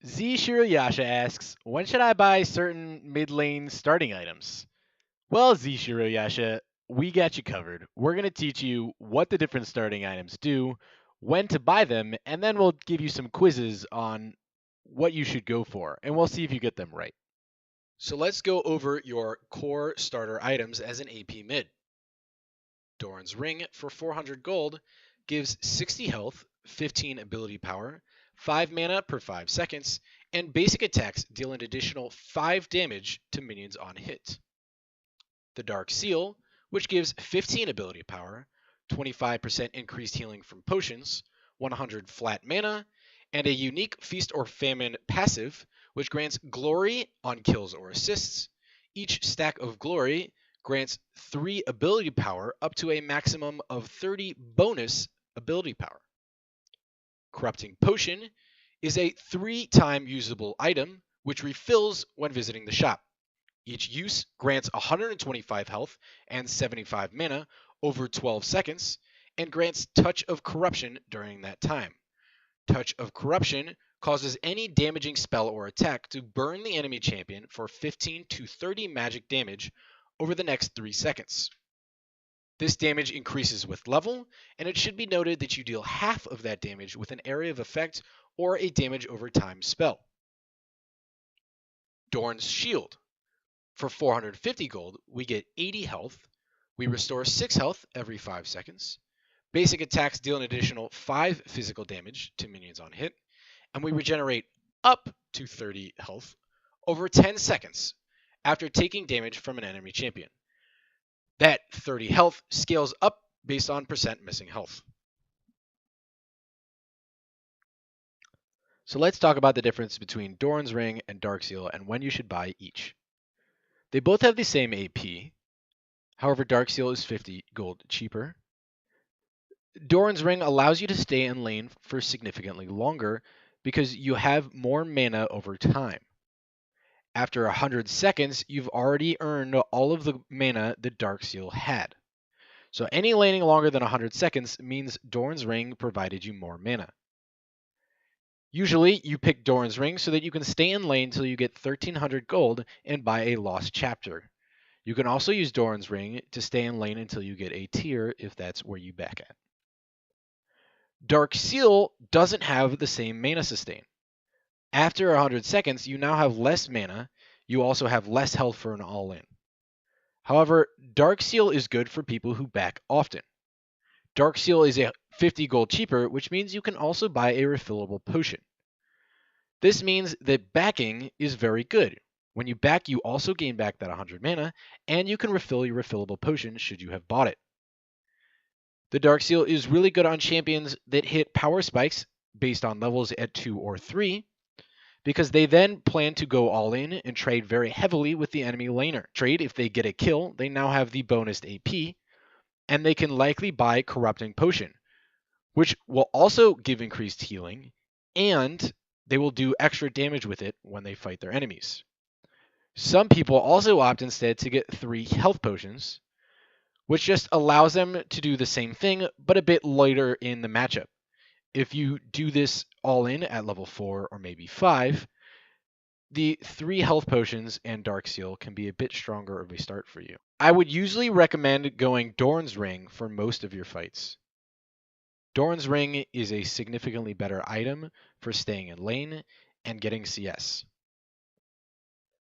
zShiroyasha asks, when should I buy certain mid lane starting items? Well, zShiroyasha, we got you covered. We're going to teach you what the different starting items do, when to buy them, and then we'll give you some quizzes on what you should go for, and we'll see if you get them right. So let's go over your core starter items as an AP mid. Doran's Ring for 400 gold gives 60 health, 15 ability power, 5 mana per 5 seconds, and basic attacks deal an additional 5 damage to minions on hit. The Dark Seal, which gives 15 ability power, 25% increased healing from potions, 100 flat mana, and a unique Feast or Famine passive, which grants glory on kills or assists. Each stack of glory grants 3 ability power up to a maximum of 30 bonus ability power. Corrupting Potion is a 3-time usable item which refills when visiting the shop. Each use grants 125 health and 75 mana over 12 seconds and grants Touch of Corruption during that time. Touch of Corruption causes any damaging spell or attack to burn the enemy champion for 15 to 30 magic damage over the next 3 seconds. This damage increases with level, and it should be noted that you deal half of that damage with an area of effect or a damage over time spell. Dorn's Shield. For 450 gold, we get 80 health, we restore 6 health every 5 seconds, basic attacks deal an additional 5 physical damage to minions on hit, and we regenerate up to 30 health over 10 seconds after taking damage from an enemy champion. That 30 health scales up based on percent missing health. So let's talk about the difference between Doran's Ring and Dark Seal and when you should buy each. They both have the same AP, however Dark Seal is 50 gold cheaper. Doran's Ring allows you to stay in lane for significantly longer because you have more mana over time. After 100 seconds, you've already earned all of the mana that Dark Seal had. So any laning longer than 100 seconds means Doran's Ring provided you more mana. Usually, you pick Doran's Ring so that you can stay in lane until you get 1300 gold and buy a Lost Chapter. You can also use Doran's Ring to stay in lane until you get a tier if that's where you back at. Dark Seal doesn't have the same mana sustain. After 100 seconds, you now have less mana. You also have less health for an all-in. However, Dark Seal is good for people who back often. Dark Seal is a 50 gold cheaper, which means you can also buy a refillable potion. This means that backing is very good. When you back, you also gain back that 100 mana, and you can refill your refillable potion should you have bought it. The Dark Seal is really good on champions that hit power spikes based on levels at 2 or 3, because they then plan to go all in and trade very heavily with the enemy laner. Trade if they get a kill, they now have the bonus AP, and they can likely buy Corrupting Potion, which will also give increased healing, and they will do extra damage with it when they fight their enemies. Some people also opt instead to get 3 health potions, which just allows them to do the same thing, but a bit lighter in the matchup. If you do this all in at level 4 or maybe 5, the 3 health potions and Dark Seal can be a bit stronger of a start for you. I would usually recommend going Doran's Ring for most of your fights. Doran's Ring is a significantly better item for staying in lane and getting CS.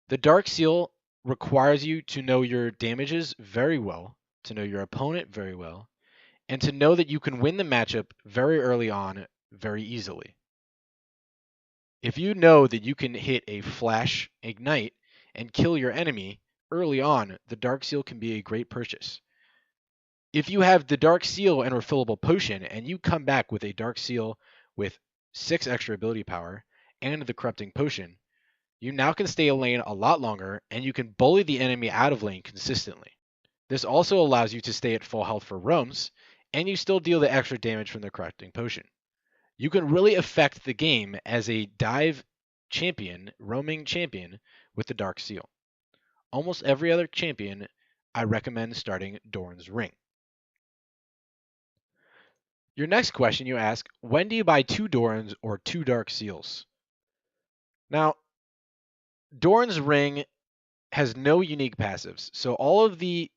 The Dark Seal requires you to know your damages very well, to know your opponent very well, and to know that you can win the matchup very early on very easily. If you know that you can hit a flash ignite and kill your enemy early on, the Dark Seal can be a great purchase. If you have the Dark Seal and refillable potion and you come back with a Dark Seal with 6 extra ability power and the Corrupting Potion, you now can stay in lane a lot longer and you can bully the enemy out of lane consistently. This also allows you to stay at full health for roams, and you still deal the extra damage from the Corrupting Potion. You can really affect the game as a dive champion, roaming champion, with the Dark Seal. Almost every other champion, I recommend starting Doran's Ring. Your next question you ask, when do you buy 2 Dorans or 2 Dark Seals? Now, Doran's Ring has no unique passives, so all of the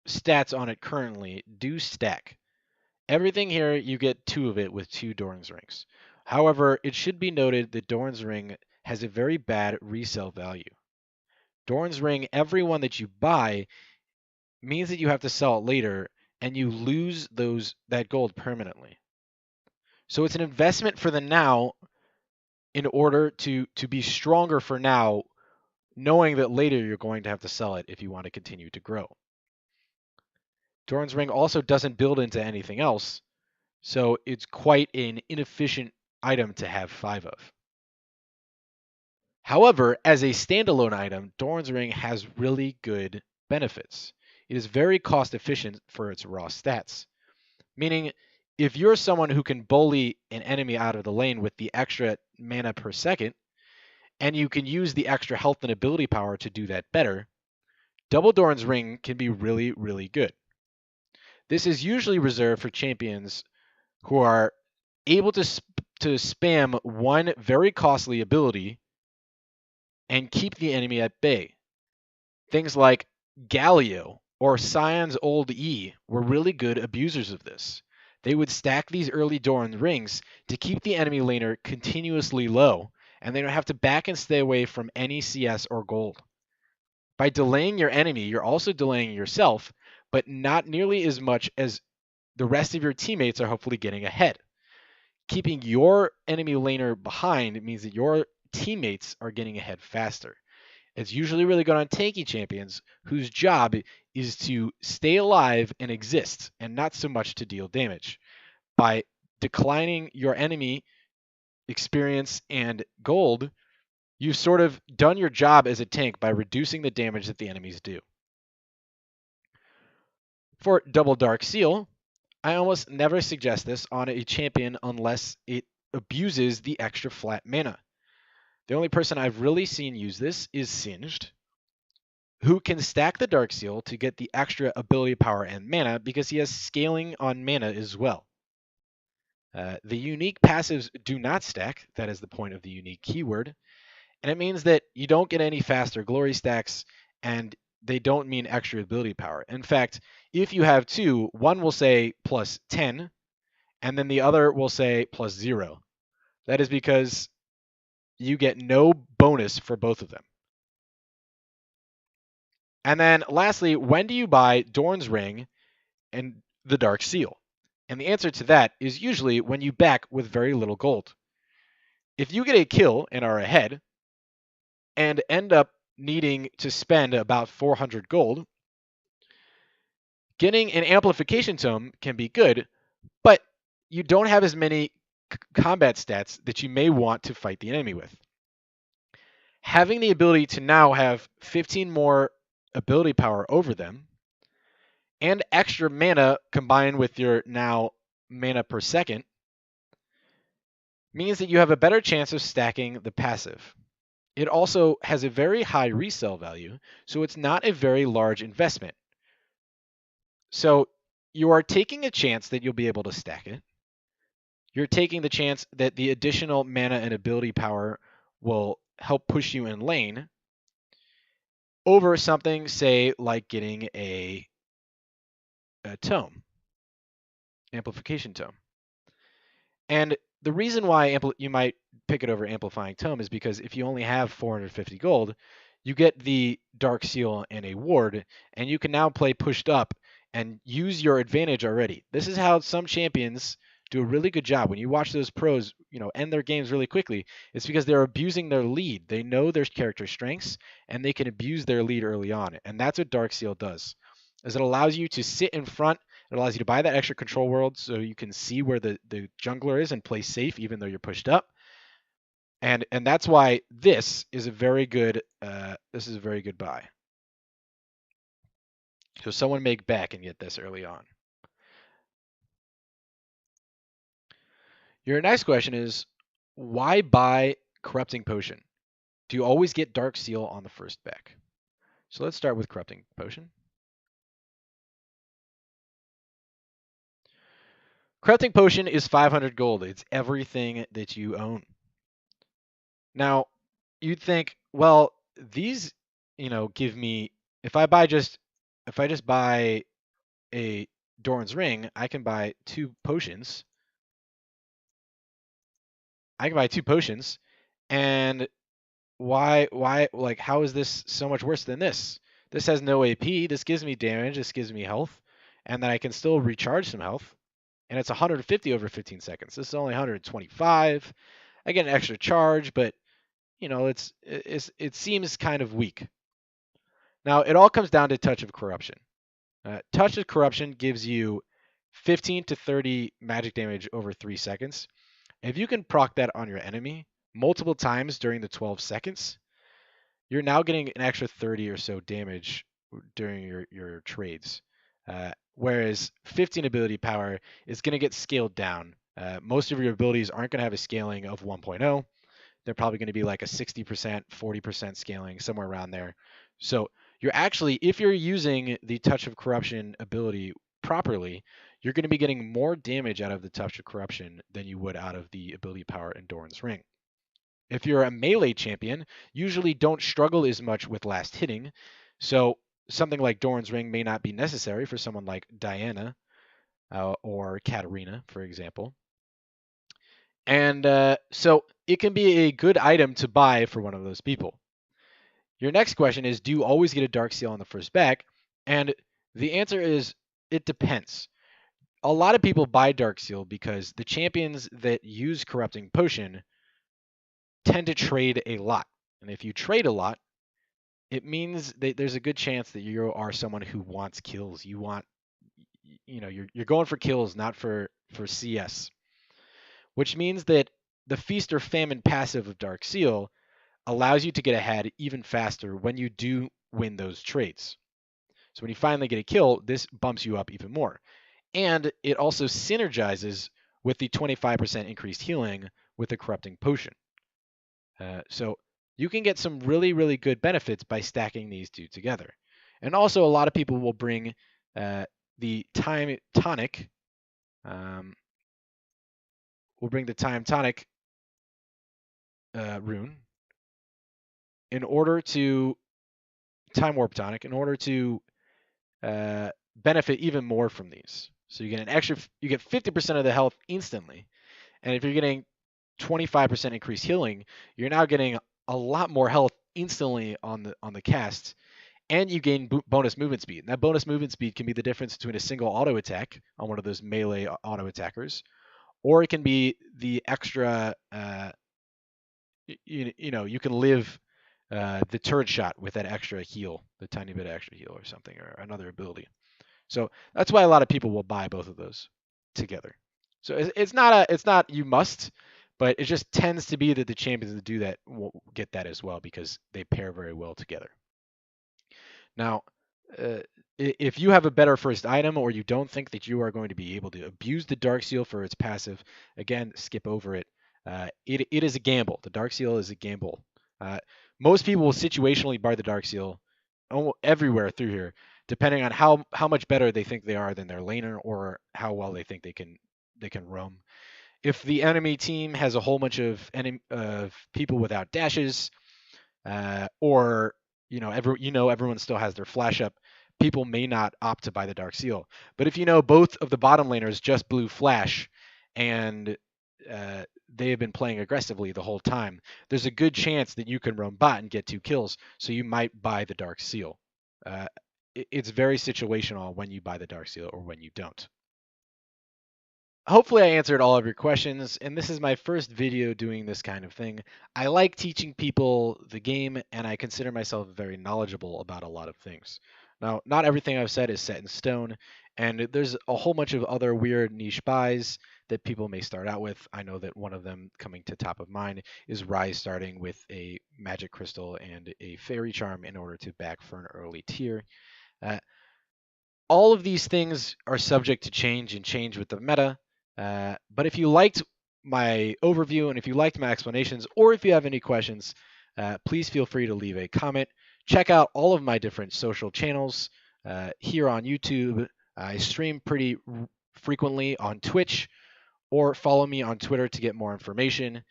stats on it currently do stack. Everything here, you get 2 of it with 2 Doran's Rings. However, it should be noted that Doran's Ring has a very bad resale value. Doran's Ring, every one that you buy, means that you have to sell it later, and you lose that gold permanently. So it's an investment for the now in order to be stronger for now, knowing that later you're going to have to sell it if you want to continue to grow. Doran's Ring also doesn't build into anything else, so it's quite an inefficient item to have 5 of. However, as a standalone item, Doran's Ring has really good benefits. It is very cost efficient for its raw stats, meaning if you're someone who can bully an enemy out of the lane with the extra mana per second, and you can use the extra health and ability power to do that better, Double Doran's Ring can be really, really good. This is usually reserved for champions who are able to spam one very costly ability and keep the enemy at bay. Things like Galio or Scion's Old E were really good abusers of this. They would stack these early Doran rings to keep the enemy laner continuously low, and they don't have to back and stay away from any CS or gold. By delaying your enemy, you're also delaying yourself, but not nearly as much as the rest of your teammates are hopefully getting ahead. Keeping your enemy laner behind means that your teammates are getting ahead faster. It's usually really good on tanky champions whose job is to stay alive and exist, and not so much to deal damage. By declining your enemy experience and gold, you've sort of done your job as a tank by reducing the damage that the enemies do. For Double Dark Seal, I almost never suggest this on a champion unless it abuses the extra flat mana. The only person I've really seen use this is Singed, who can stack the Dark Seal to get the extra ability power and mana because he has scaling on mana as well. The unique passives do not stack. That is the point of the unique keyword. And it means that you don't get any faster glory stacks, and they don't mean extra ability power. In fact, if you have 2, one will say plus 10, and then the other will say plus 0. That is because you get no bonus for both of them. And then lastly, when do you buy Doran's Ring and the Dark Seal? And the answer to that is usually when you back with very little gold. If you get a kill and are ahead, and end up needing to spend about 400 gold, getting an amplification tome can be good, but you don't have as many combat stats that you may want to fight the enemy with. Having the ability to now have 15 more ability power over them and extra mana combined with your now mana per second means that you have a better chance of stacking the passive. It also has a very high resale value, so it's not a very large investment. So you are taking a chance that you'll be able to stack it. You're taking the chance that the additional mana and ability power will help push you in lane over something, say, like getting a tome, amplification tome. And the reason why you might pick it over amplifying tome is because if you only have 450 gold, you get the Dark Seal and a ward, and you can now play pushed up and use your advantage already. This is how some champions do a really good job. When you watch those pros, end their games really quickly, it's because they're abusing their lead. They know their character strengths, and they can abuse their lead early on. And that's what Dark Seal does, is it allows you to sit in front. It allows you to buy that extra control world so you can see where the jungler is and play safe even though you're pushed up. And that's why this is a very good buy. So someone make back and get this early on. Your next question is, why buy Corrupting Potion? Do you always get Dark Seal on the first back? So let's start with Corrupting Potion. Corrupting Potion is 500 gold. It's everything that you own. Now, you'd think, well, these, give me if I just buy a Doran's ring, I can buy two potions. I can buy two potions, and like how is this so much worse than this? This has no AP. This gives me damage. This gives me health, and then I can still recharge some health. And it's 150 over 15 seconds. This is only 125. I get an extra charge, but it seems kind of weak. Now it all comes down to Touch of Corruption. Touch of Corruption gives you 15 to 30 magic damage over 3 seconds. If you can proc that on your enemy multiple times during the 12 seconds, you're now getting an extra 30 or so damage during your trades. Whereas 15 ability power is going to get scaled down. Most of your abilities aren't going to have a scaling of 1.0. They're probably going to be like a 60%, 40% scaling, somewhere around there. So you're actually, if you're using the Touch of Corruption ability properly, you're going to be getting more damage out of the Touch of Corruption than you would out of the ability power in Doran's Ring. If you're a melee champion, usually don't struggle as much with last hitting. So something like Doran's Ring may not be necessary for someone like Diana or Katarina, for example. And so it can be a good item to buy for one of those people. Your next question is, do you always get a Dark Seal on the first back? And the answer is, it depends. A lot of people buy Dark Seal because the champions that use Corrupting Potion tend to trade a lot. And if you trade a lot, it means that there's a good chance that you are someone who wants kills. You're going for kills, not for CS. Which means that the Feast or Famine passive of Dark Seal allows you to get ahead even faster when you do win those trades. So when you finally get a kill, this bumps you up even more. And it also synergizes with the 25% increased healing with the Corrupting Potion. So you can get some really, really good benefits by stacking these two together. And also, a lot of people will bring the Time Tonic. We'll bring the Time Tonic rune in order to Time Warp Tonic in order to benefit even more from these. So you get you get 50% of the health instantly, and if you're getting 25% increased healing, you're now getting a lot more health instantly on the cast, and you gain bonus movement speed. And that bonus movement speed can be the difference between a single auto attack on one of those melee auto attackers, or it can be the extra. You can live the turret shot with that extra heal, the tiny bit of extra heal or something, or another ability. So that's why a lot of people will buy both of those together. So it's not you must, but it just tends to be that the champions that do that will get that as well because they pair very well together. Now, if you have a better first item or you don't think that you are going to be able to abuse the Dark Seal for its passive, again, skip over it. It is a gamble. The Dark Seal is a gamble. Most people will situationally buy the Dark Seal everywhere through here, depending on how much better they think they are than their laner or how well they think they can roam. If the enemy team has a whole bunch of people without dashes, or everyone still has their flash up, people may not opt to buy the Dark Seal. But if you know both of the bottom laners just blew flash and they have been playing aggressively the whole time, there's a good chance that you can roam bot and get 2 kills, so you might buy the Dark Seal. It's very situational when you buy the Dark Seal or when you don't. Hopefully I answered all of your questions, and this is my first video doing this kind of thing. I like teaching people the game, and I consider myself very knowledgeable about a lot of things. Now, not everything I've said is set in stone, and there's a whole bunch of other weird niche buys that people may start out with. I know that one of them coming to top of mind is Rise starting with a magic crystal and a fairy charm in order to back for an early tier. All of these things are subject to change and change with the meta. But if you liked my overview and if you liked my explanations, or if you have any questions, please feel free to leave a comment. Check out all of my different social channels here on YouTube. I stream pretty frequently on Twitch, or follow me on Twitter to get more information.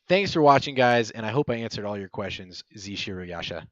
Thanks for watching, guys, and I hope I answered all your questions, zShiroyasha.